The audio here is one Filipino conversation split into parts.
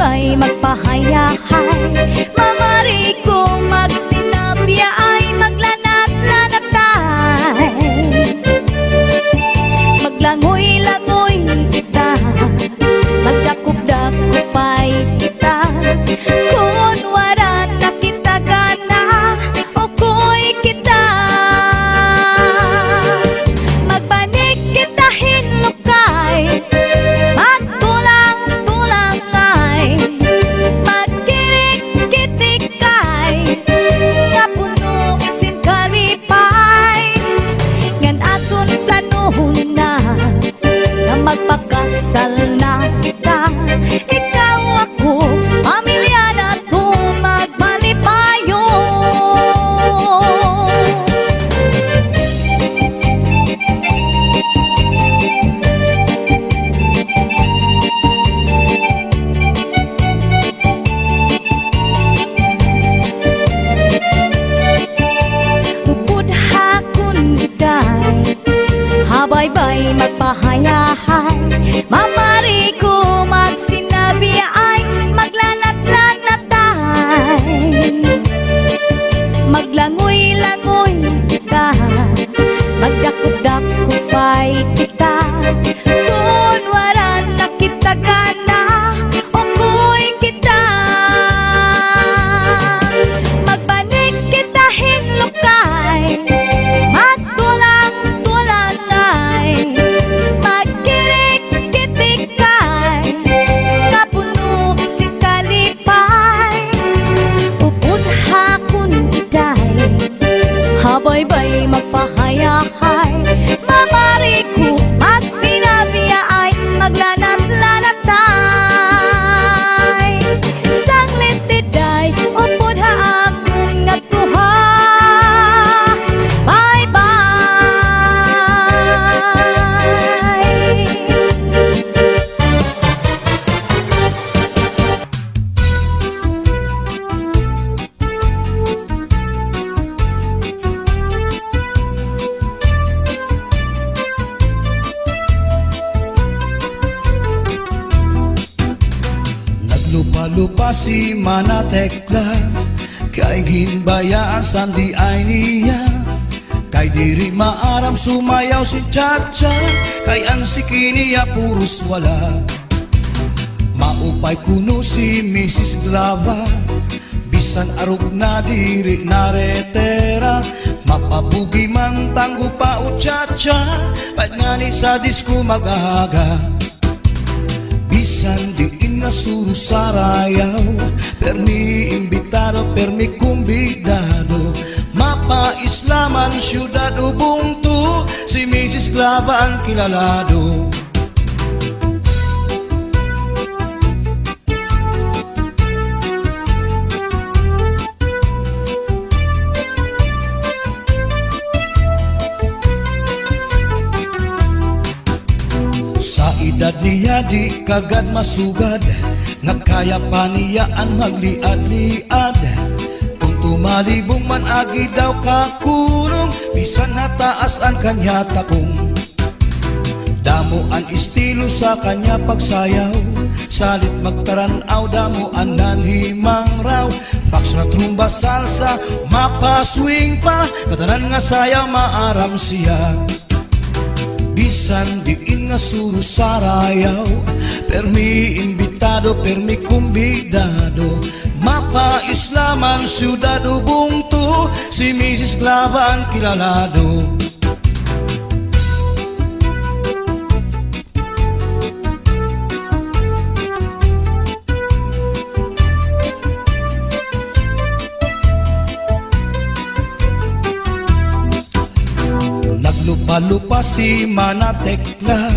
Habay-bay magpahayahay, mamari kong magsinabya ay maglanat-lanatay. Maglangoy-langoy kita, magdakop-dakopay kita. Kung wala na kita gana, okoy kita. Magbanig kita hinlukay, magtulang-tulangay, magkirik-kitikay, nga puno isin kalipay. Ngan aton planohon na magpakasal na kita. Ikaw ako, pamilya na to magmalipayo. Upod hakon giday, habay-bay magpahayahay, mamari ko magsinabi ay maglanat-lanatay. Maglangoy-langoy kita, magdakop-dakopay kita. Kung wala na kita gana, okoy kita. Magbanig kita hinlukay, magtulang-tulangay, magkirik-kitikay, nga puno si kalipay. Upod hakon giday, habay-bay magpahayahay, mamari ko magsinabi ay maglanat-lanatay. Sanglit tiday, upod haakon nga tuha. Lupa si Manatekla, kay ginbayaan sandi ay niya. Kay diri maaram sumayaw si Chacha, kay ang sikiniya puros wala. Maupay kuno si Mrs. Glava, bisan arog na diri naretera. Mapabugi mang tanggo pa o Chacha, pag nga ni sa disco mag-aga. Bisan diin nga suru sarayaw, permi imbitado, permi kumbidado. Mapa-islaman syudad ubungtu, si Mrs. Glava ang kilalado. Edad niya di kagad masugad, nga kaya pa niya ang magliad-liad. Kung tumalibong man agi daw kakulong, bisan nataas ang kanya takong. Damo ang estilo sa kanya pagsayaw, salit magtaranaw, damo ang nanhimang raw. Fax na trumba salsa, mapaswing pa, katanan nga sayaw maaram siya. Bisan diin nga suru sarayaw, permi imbitado, permi kumbidado. Mapa-islaman syudad ubungtu, si Mrs. Glava ang kilalado. Lupa si Manatekla,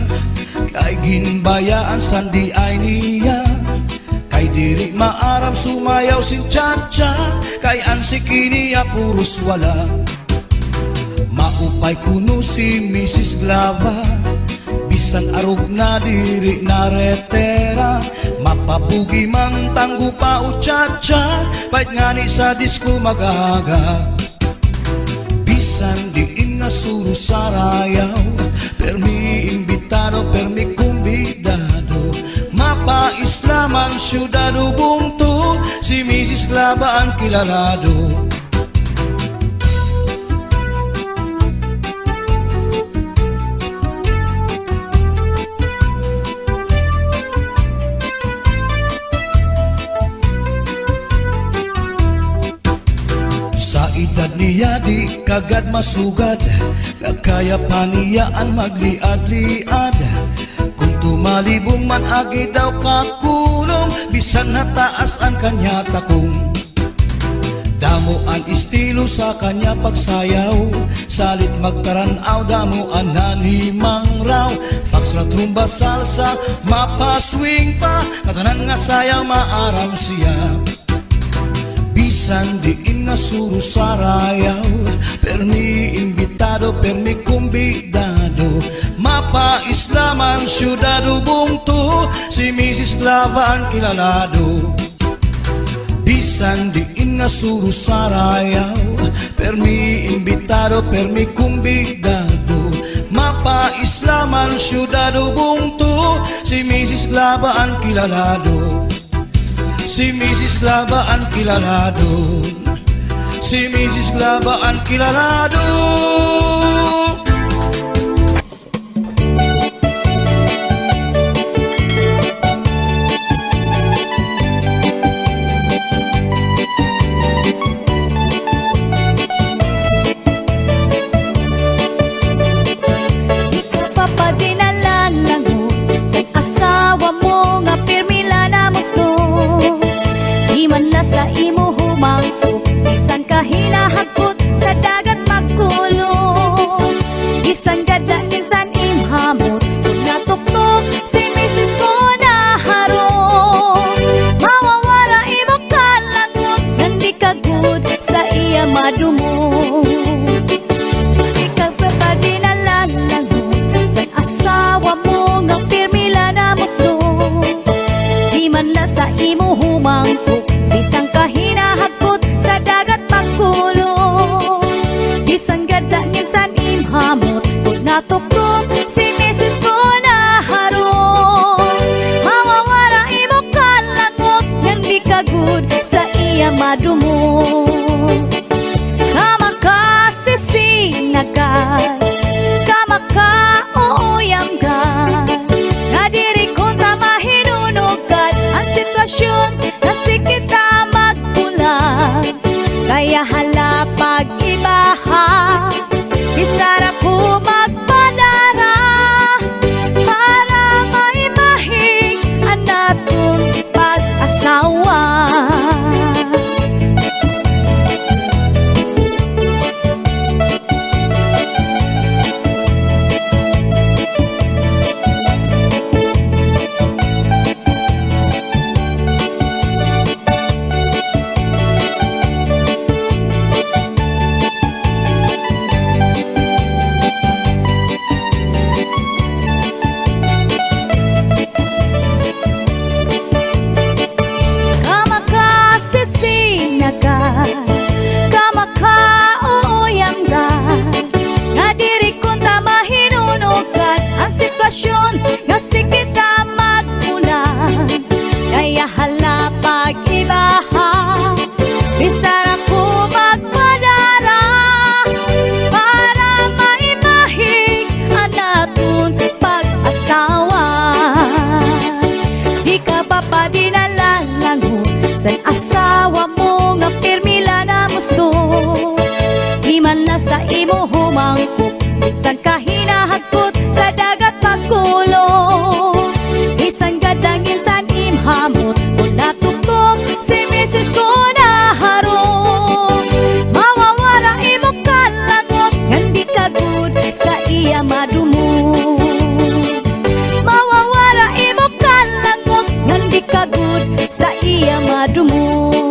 kay ginbayaan sandi ay niya. Kay diri maaram sumayaw si Chacha, kay ang sikiniya puros wala. Maupay kuno si Mrs. Glava, bisan arog na diri naretera. Mapabugi mang tanggo pa o Chacha, pait nga ni sa disco mag-aga. Bisan diin nga suru sarayaw, permi imbitado, permi kumbidado. Mapa-islaman man syudad ubungtu, si Mrs. Glabaan kilalado. Sa edad niya di kagad masugad, kaya paniyaan magliad-liad. Kung tumalibong man agi daw kakulong, bisan nataas ang kanya takong. Damo ang estilo sa kanya pagsayaw, salit magtaranaw, damo ang nanimang raw. Fox na trumba salsa, mapaswing pa, katanan nga sayaw maaram siya. Bisan diin nga suro sarayaw, permi imbitado, permi kumbidado. Mapa-islaman syudad ubungtu, si Mrs. Glabaan kilalado. Bisan diin nga suro sarayaw, permi imbitado, permi kumbidado. Mapa-islaman syudad ubungtu, si Mrs. Glabaan kilalado. Si Mrs. Glabaan kilalado, si Mrs. Glabaan kilalado. Papadinalan lang mo sa asawa mo nga pirmila na musto. Di man la sa imo humangko, bisan ka hinahagkot sa dagat magkulong. Bisan gada minsan imhamot, natuktok si Mrs. ko naharong. Mawawara imo kalangot, nandi ka good sa iya madumo. Ikaw papadinalan lang mo sa asawa mo nga pirmila na musto. Di man la sa imo humangko, bisan ka hinahagkot sa dagat magkulong. Bisan gada minsan imhamot, kung natuktok si Mrs. ko naharong. Mawawara imo kalangot, nang di ka good sa iya madumo. Kamakasisinagal, kamaka-ooyamgal, nadiri ko ta mahinunugad ang sitwasyon na sikita magpulag. Kaya hala pag-ibaha, isarap po magpadara, para maimahig ang natong pag-asawa. Kamaka-ooyamgal, nadiri kong ta mahinunugad ang sitwasyon nga sikita magpulag. Kaya hala pag-ibaha, bisarap ko magpadara, para maimahig ang natong pag-asawa. Di ka pa padinalan mo sa asawa mo nga pirmila na musto. Di man la sa imo humangko, bisan ka hinahagkot sa dagat magkulong. Bisan gadang insan imhamot, kung natuktok si Mrs. ko naharong. Mawawara imo kalangot, hindi ka good sa iya madumo. Mawawara imo kalangot, hindi ka good sa iya madumo.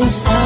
usa